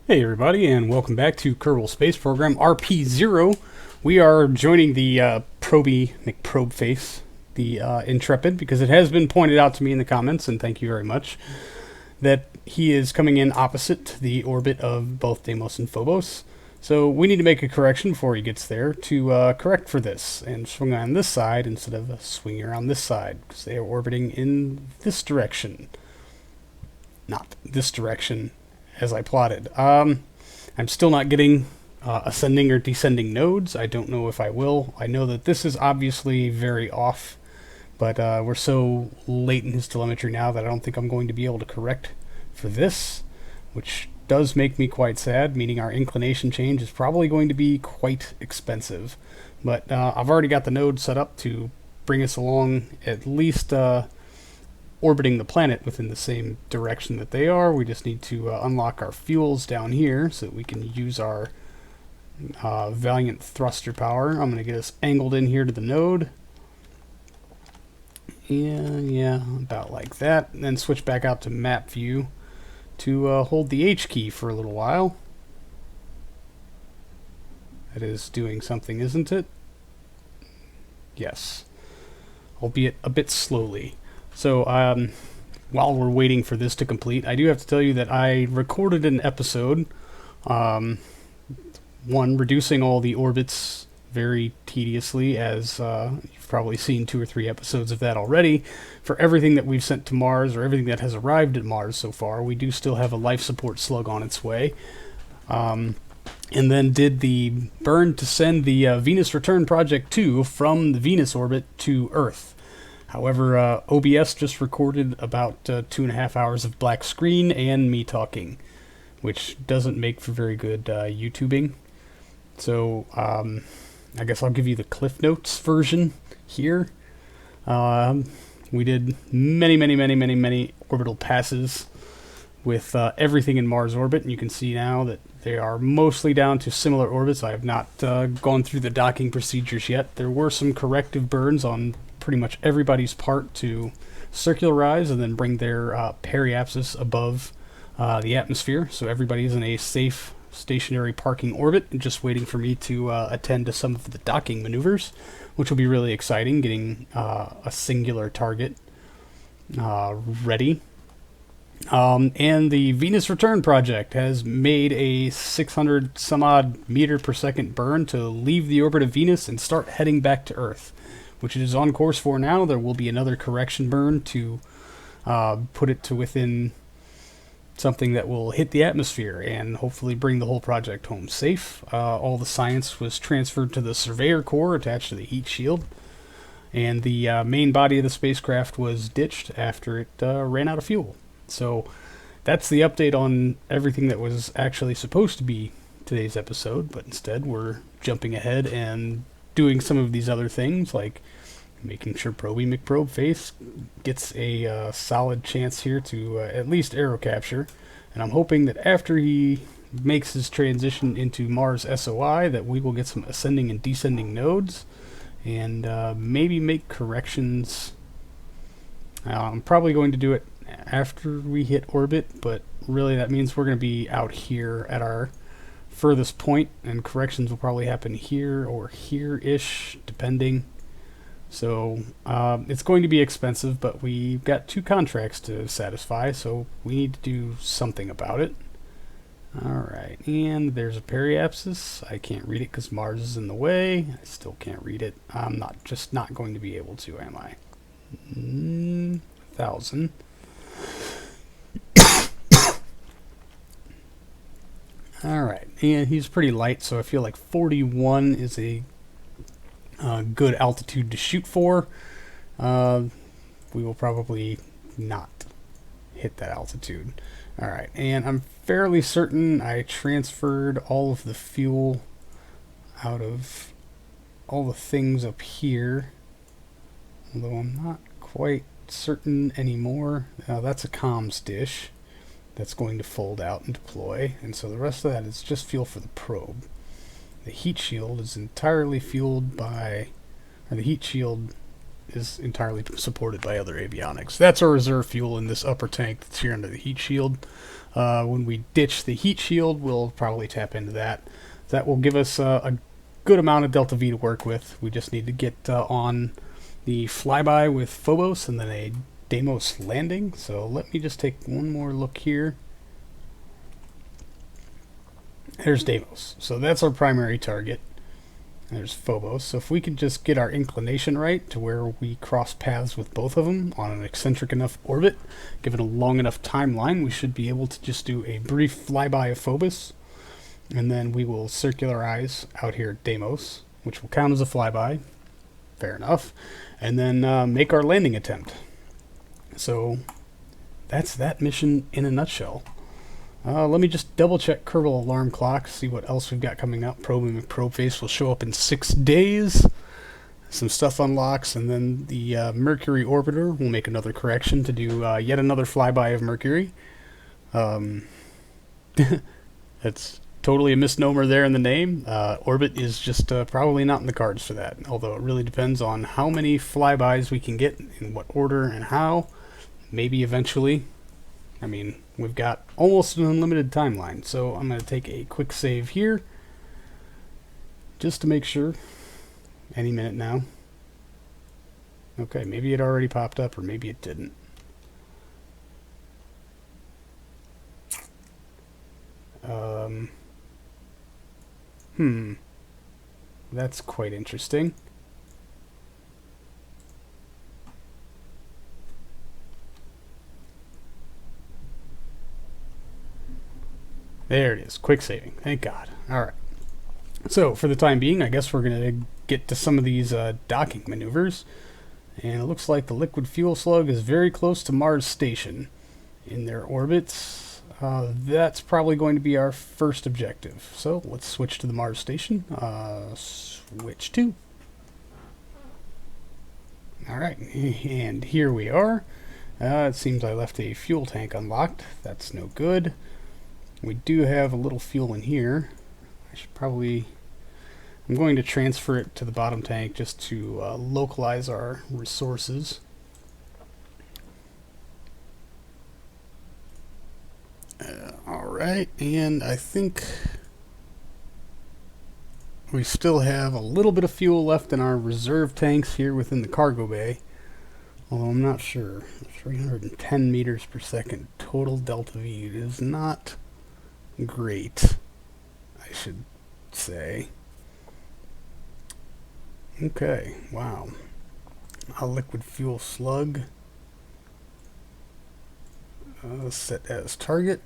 Hey everybody, and welcome back to Kerbal Space Program RP-0. We are joining the Proby McProbeface, the Intrepid, because it has been pointed out to me in the comments, and thank you very much, that he is coming in opposite the orbit of both Deimos and Phobos. So we need to make a correction before he gets there to correct for this, and swing on this side instead of swinging around this side, because they are orbiting in this direction. Not this direction, as I plotted. I'm still not getting ascending or descending nodes. I don't know if I will. I know that this is obviously very off, but we're so late in his telemetry now that I don't think I'm going to be able to correct for this, which does make me quite sad, meaning our inclination change is probably going to be quite expensive. But I've already got the node set up to bring us along at least orbiting the planet within the same direction that they are. We just need to unlock our fuels down here so that we can use our Valiant thruster power. I'm going to get us angled in here to the node. And yeah, about like that. And then switch back out to map view to hold the H key for a little while. That is doing something, isn't it? Yes. Albeit a bit slowly. So, while we're waiting for this to complete, I do have to tell you that I recorded an episode, one, reducing all the orbits very tediously, as you've probably seen 2 or 3 episodes of that already. For everything that we've sent to Mars, or everything that has arrived at Mars so far, we do still have a life support slug on its way. And then did the burn to send the Venus Return Project 2 from the Venus orbit to Earth. However, OBS just recorded about 2.5 hours of black screen and me talking, which doesn't make for very good YouTubing. So I guess I'll give you the Cliff Notes version here. We did many orbital passes with everything in Mars orbit, and you can see now that they are mostly down to similar orbits. I have not gone through the docking procedures yet. There were some corrective burns on pretty much everybody's part to circularize and then bring their periapsis above the atmosphere, so everybody's in a safe stationary parking orbit and just waiting for me to attend to some of the docking maneuvers, which will be really exciting, getting a singular target ready. And the Venus Return Project has made a 600 some odd meter per second burn to leave the orbit of Venus and start heading back to Earth, which it is on course for now. There will be another correction burn to put it to within something that will hit the atmosphere and hopefully bring the whole project home safe. All the science was transferred to the Surveyor core attached to the heat shield, and the main body of the spacecraft was ditched after it ran out of fuel. So that's the update on everything that was actually supposed to be today's episode, but instead we're jumping ahead and doing some of these other things, like making sure Proby McProbeface gets a solid chance here to at least aero capture. And I'm hoping that after he makes his transition into Mars SOI that we will get some ascending and descending nodes and maybe make corrections. I'm probably going to do it after we hit orbit, but really that means we're going to be out here at our furthest point, and corrections will probably happen here or here-ish, depending. So it's going to be expensive, but we've got 2 contracts to satisfy, so we need to do something about it. Alright, and there's a periapsis. I can't read it because Mars is in the way. I still can't read it. I'm just not going to be able to, am I? 1,000. Alright, and he's pretty light, so I feel like 41 is a good altitude to shoot for. We will probably not hit that altitude. Alright, and I'm fairly certain I transferred all of the fuel out of all the things up here, although I'm not quite certain anymore. That's a comms dish that's going to fold out and deploy, and so the rest of that is just fuel for the probe. The heat shield is entirely fueled by, or the heat shield is entirely supported by other avionics. That's our reserve fuel in this upper tank that's here under the heat shield. When we ditch the heat shield, we'll probably tap into that. That will give us a good amount of delta V to work with. We just need to get on the flyby with Phobos and then a Deimos landing. So let me just take one more look here. There's Deimos. So that's our primary target. There's Phobos. So if we could just get our inclination right to where we cross paths with both of them on an eccentric enough orbit, given a long enough timeline, we should be able to just do a brief flyby of Phobos. And then we will circularize out here at Deimos, which will count as a flyby. Fair enough. And then make our landing attempt. So that's that mission in a nutshell. Let me just double check Kerbal alarm clock, see what else we've got coming up. Probing McProbe face will show up in 6 days. Some stuff unlocks, and then the Mercury orbiter will make another correction to do yet another flyby of Mercury. That's totally a misnomer there in the name. Orbit is just probably not in the cards for that, although it really depends on how many flybys we can get, in what order and how. Maybe eventually. I mean, we've got almost an unlimited timeline, so I'm going to take a quick save here just to make sure. Any minute now. Okay, maybe it already popped up, or maybe it didn't. That's quite interesting. There it is. Quick saving. Thank God. Alright. So, for the time being, I guess we're going to get to some of these docking maneuvers. And it looks like the liquid fuel slug is very close to Mars Station in their orbits. That's probably going to be our first objective. So, let's switch to the Mars Station. Switch to. Alright, and here we are. It seems I left a fuel tank unlocked. That's no good. We do have a little fuel in here. I should probably... I'm going to transfer it to the bottom tank just to localize our resources. Alright, and I think we still have a little bit of fuel left in our reserve tanks here within the cargo bay. Although I'm not sure. 310 meters per second total delta V is not great, I should say. Okay, wow. A liquid fuel slug. Set as target.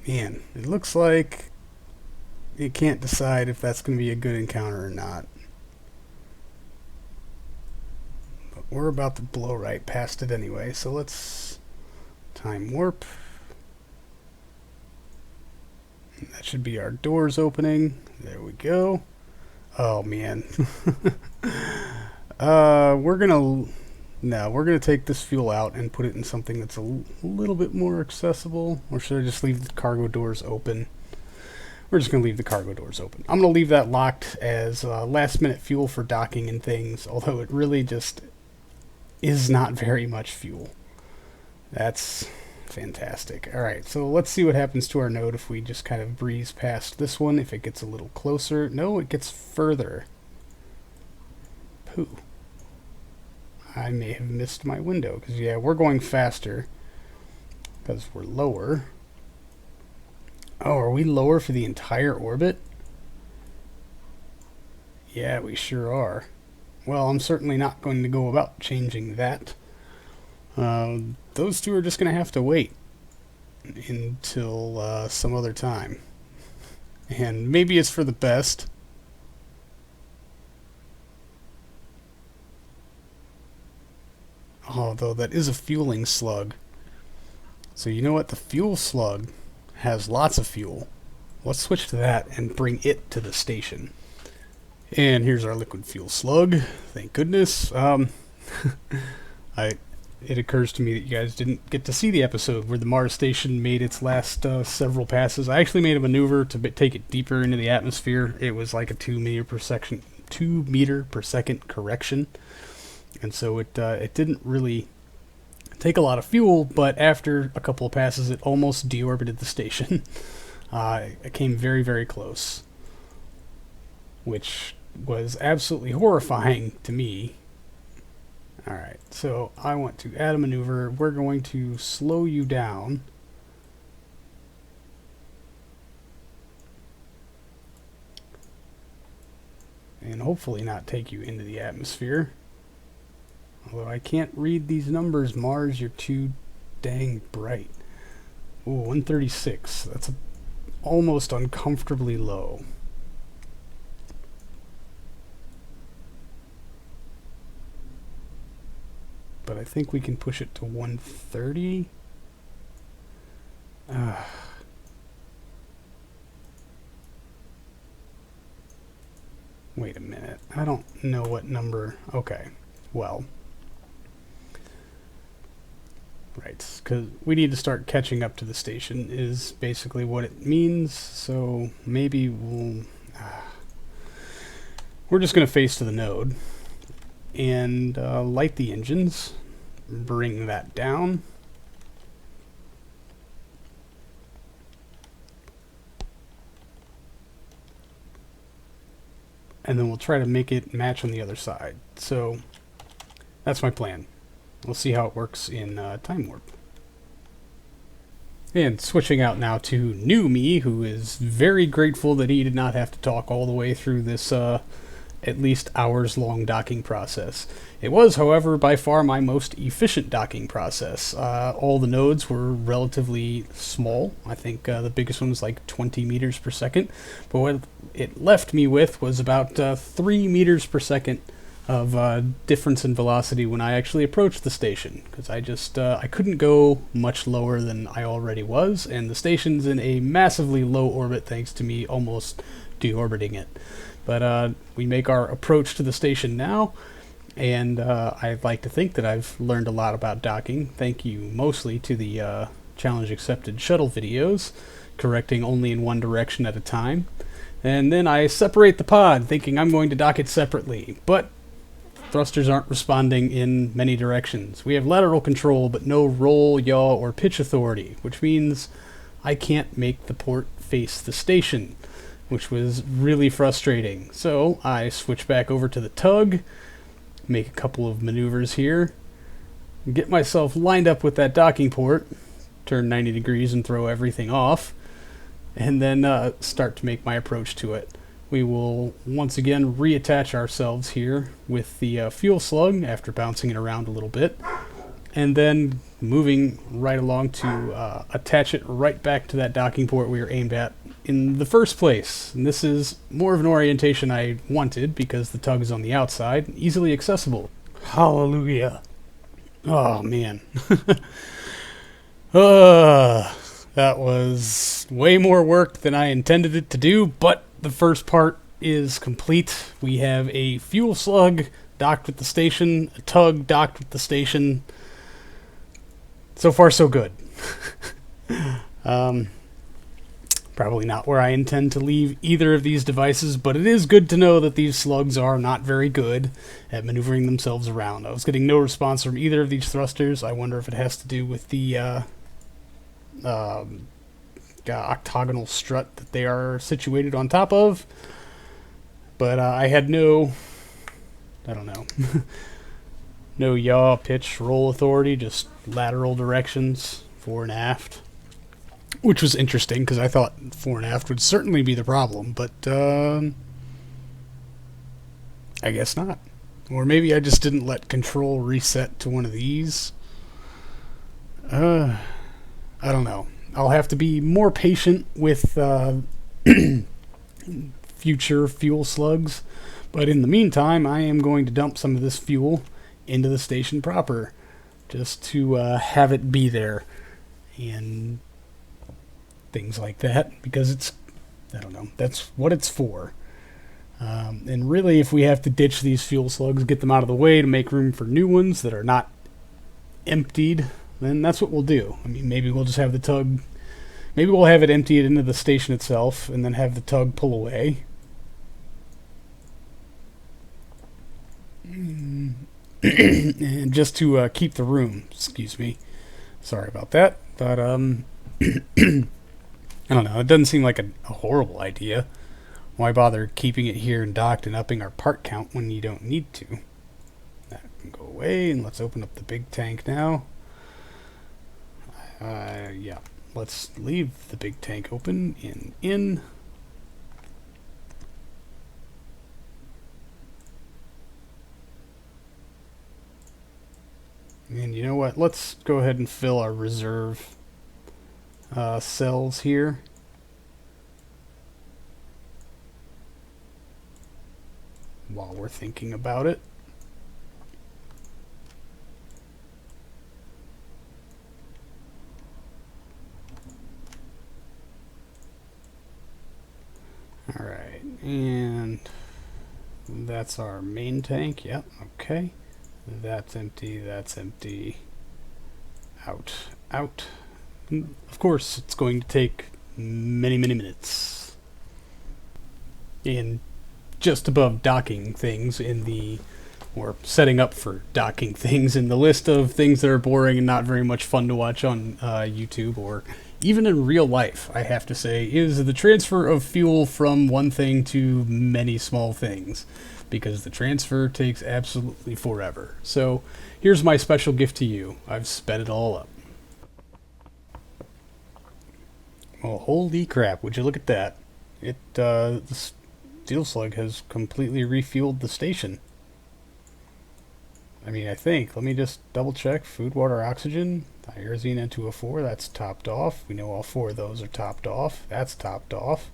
Man, it looks like it can't decide if that's going to be a good encounter or not. But we're about to blow right past it anyway, so let's time warp. And that should be our doors opening. There we go. Oh man. we're gonna take this fuel out and put it in something that's a little bit more accessible. Or should I just leave the cargo doors open? We're just gonna leave the cargo doors open. I'm gonna leave that locked as last minute fuel for docking and things, although it really just is not very much fuel. That's fantastic. Alright, so let's see what happens to our node if we just kind of breeze past this one, if it gets a little closer. No, it gets further. Pooh. I may have missed my window, because yeah, we're going faster because we're lower. Oh, are we lower for the entire orbit? Yeah, we sure are. Well, I'm certainly not going to go about changing that. Those two are just going to have to wait until some other time. And maybe it's for the best. Although that is a fueling slug. So you know what? The fuel slug has lots of fuel. Let's switch to that and bring it to the station. And here's our liquid fuel slug. Thank goodness. It occurs to me that you guys didn't get to see the episode where the Mars station made its last several passes. I actually made a maneuver to take it deeper into the atmosphere. It was like a 2 meter per second correction. and so it didn't really take a lot of fuel, but after a couple of passes it almost deorbited the station. It came very, very close, which was absolutely horrifying to me. Alright, so I want to add a maneuver. We're going to slow you down. And hopefully not take you into the atmosphere. Although I can't read these numbers, Mars, you're too dang bright. Ooh, 136. That's almost uncomfortably low. But I think we can push it to 130. Wait a minute. I don't know what number. Okay. Well. Right. Because we need to start catching up to the station is basically what it means. So maybe we're just going to face to the node and light the engines. Bring that down. And then we'll try to make it match on the other side. So that's my plan. We'll see how it works in Time Warp. And switching out now to new me, who is very grateful that he did not have to talk all the way through this at least hours-long docking process. It was, however, by far my most efficient docking process. All the nodes were relatively small. I think the biggest one was like 20 meters per second. But what it left me with was about 3 meters per second of difference in velocity when I actually approached the station. Because I couldn't go much lower than I already was, and the station's in a massively low orbit thanks to me almost deorbiting it. But we make our approach to the station now, and I'd like to think that I've learned a lot about docking. Thank you mostly to the Challenge Accepted shuttle videos, correcting only in one direction at a time. And then I separate the pod, thinking I'm going to dock it separately, but thrusters aren't responding in many directions. We have lateral control, but no roll, yaw, or pitch authority, which means I can't make the port face the station, which was really frustrating. So I switch back over to the tug, make a couple of maneuvers here, get myself lined up with that docking port, turn 90 degrees and throw everything off, and then start to make my approach to it. We will once again reattach ourselves here with the fuel slug after bouncing it around a little bit, and then moving right along to attach it right back to that docking port we were aimed at in the first place. And this is more of an orientation I wanted because the tug is on the outside, easily accessible. Hallelujah. Oh man. That was way more work than I intended it to do, but the first part is complete. We have a fuel slug docked with the station, a tug docked with the station. So far, so good. Probably not where I intend to leave either of these devices, but it is good to know that these slugs are not very good at maneuvering themselves around. I was getting no response from either of these thrusters. I wonder if it has to do with the octagonal strut that they are situated on top of. But I had no, I don't know, no yaw, pitch, roll authority, just lateral directions, fore and aft. Which was interesting, because I thought fore and aft would certainly be the problem, but I guess not. Or maybe I just didn't let control reset to one of these. I don't know. I'll have to be more patient with future fuel slugs, but in the meantime, I am going to dump some of this fuel into the station proper, just to have it be there, and things like that, because it's, I don't know, that's what it's for. And really, if we have to ditch these fuel slugs, get them out of the way to make room for new ones that are not emptied, then that's what we'll do. I mean, maybe we'll just have the tug, maybe we'll have it empty it into the station itself, and then have the tug pull away. and just to keep the room. Excuse me. Sorry about that. But I don't know. It doesn't seem like a horrible idea. Why bother keeping it here and docked and upping our part count when you don't need to? That can go away, and let's open up the big tank now. Yeah, let's leave the big tank open in. And you know what? Let's go ahead and fill our reserve cells here. While we're thinking about it. Alright, and that's our main tank. Yep, okay. That's empty, that's empty. Out, out. Of course, it's going to take many, many minutes. And just above docking things in the, or setting up for docking things in the list of things that are boring and not very much fun to watch on YouTube or even in real life, I have to say, is the transfer of fuel from one thing to many small things, because the transfer takes absolutely forever. So here's my special gift to you. I've sped it all up. Well, holy crap, would you look at that. The Steel Slug has completely refueled the station. I mean, I think. Let me just double check. Food, water, oxygen. Thiazine N2O4, that's topped off. We know all four of those are topped off. That's topped off.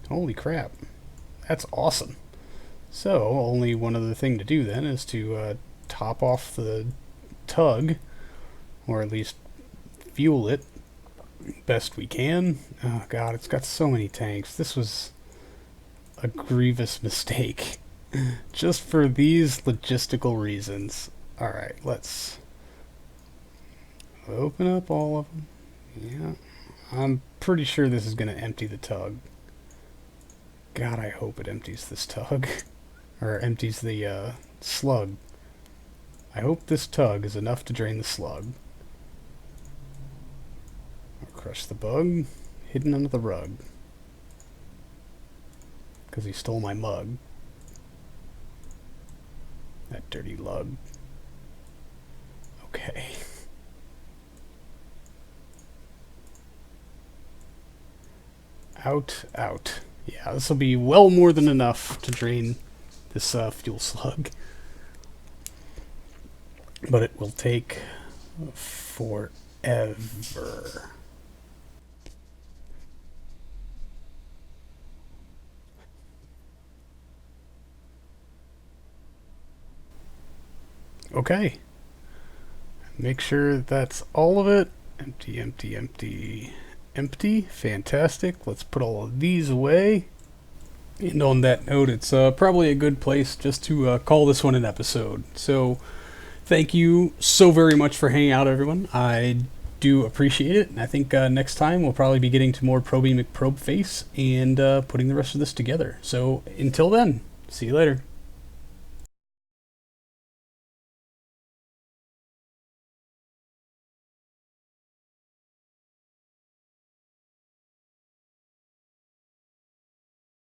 Holy crap. That's awesome. So, only one other thing to do then is to top off the tug, or at least fuel it best we can. Oh god, it's got so many tanks. This was a grievous mistake. Just for these logistical reasons. Alright, let's open up all of them. Yeah, I'm pretty sure this is going to empty the tug. God, I hope it empties this tug. Or empties the slug. I hope this tug is enough to drain the slug. I'll crush the bug. Hidden under the rug. Because he stole my mug. That dirty lug. Okay. Out, out. Yeah, this will be well more than enough to drain this fuel slug. But it will take forever. Okay. Make sure that's all of it. Empty, empty, empty, empty. Fantastic. Let's put all of these away. And on that note, it's probably a good place just to call this one an episode. So, thank you so very much for hanging out, everyone. I do appreciate it. And I think next time we'll probably be getting to more Proby McProbe face and putting the rest of this together. So, until then, see you later.